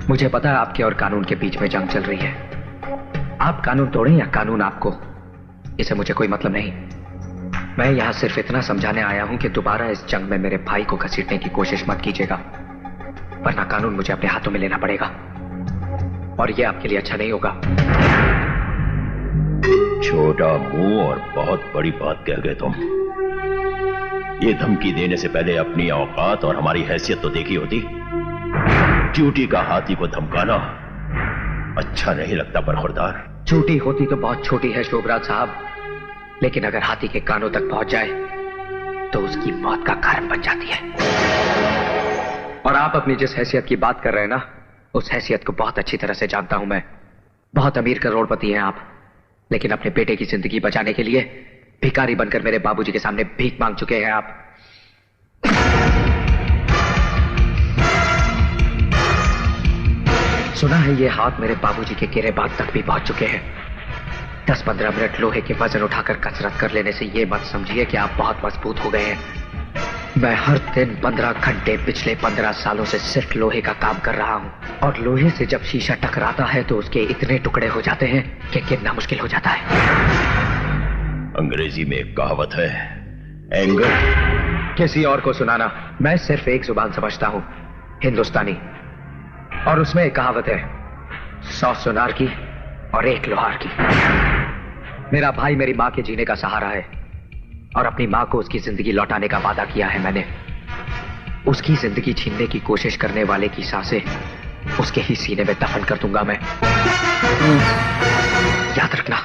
मुझे पता है आपके और कानून के बीच में जंग चल रही है। आप कानून तोड़ें या कानून आपको, इसे मुझे कोई मतलब नहीं। मैं यहां सिर्फ इतना समझाने आया हूं कि दोबारा इस जंग में मेरे भाई को घसीटने की कोशिश मत कीजिएगा, वरना कानून मुझे अपने हाथों में लेना पड़ेगा और यह आपके लिए अच्छा नहीं होगा। छोटा मुंह और बहुत बड़ी बात कह गए तुम। ये धमकी देने से पहले अपनी औकात और हमारी हैसियत तो देखी होती। ड्यूटी का हाथी को धमकाना अच्छा नहीं लगता बरखुरदार। छोटी होती तो बहुत छोटी है शोभराज साहब, लेकिन अगर हाथी के कानों तक पहुंच जाए तो उसकी मौत का कारण बन जाती है। और आप अपनी जिस हैसियत की बात कर रहे हैं ना, उस हैसियत को बहुत अच्छी तरह से जानता हूं मैं। बहुत अमीर करोड़पति हैं आप, लेकिन अपने बेटे की जिंदगी बचाने के लिए भिखारी बनकर मेरे बाबूजी के सामने भीख मांग चुके हैं आप। सुना है ये हाथ मेरे बाबूजी के गिरेबान तक भी पहुंच चुके हैं। 10-15 मिनट लोहे के वजन उठाकर कसरत कर लेने से ये मत समझिए कि आप बहुत मजबूत हो गए हैं। मैं हर दिन 15 घंटे पिछले 15 सालों से सिर्फ लोहे का काम कर रहा हूं, और लोहे से जब शीशा टकराता है तो उसके इतने टुकड़े हो जाते हैं कि गिनना मुश्किल हो जाता है। अंग्रेजी में एक कहावत है, एंगर। किसी और को सुनाना, मैं सिर्फ एक जुबान समझता हूं, हिंदुस्तानी, और उसमें एक कहावत है, 100 सुनार की और 1 लोहार की। मेरा भाई मेरी मां के जीने का सहारा है, और अपनी मां को उसकी जिंदगी लौटाने का वादा किया है मैंने। उसकी जिंदगी छीनने की कोशिश करने वाले की सांसें उसके ही सीने में दफन कर दूंगा मैं। याद रखना।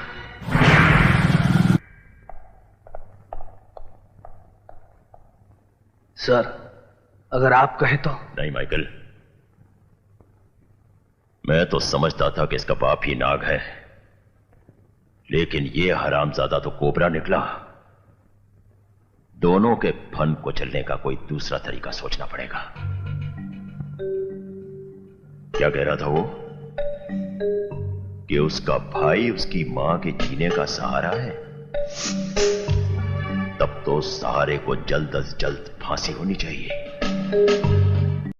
सर, अगर आप कहें तो। नहीं माइकल, मैं तो समझता था कि इसका बाप ही नाग है, लेकिन ये हरामजादा तो कोबरा निकला। दोनों के फन को चलने का कोई दूसरा तरीका सोचना पड़ेगा। क्या कह रहा था वो? कि उसका भाई उसकी मां के जीने का सहारा है? तब तो सहारे को जल्द अज जल्द फांसी होनी चाहिए।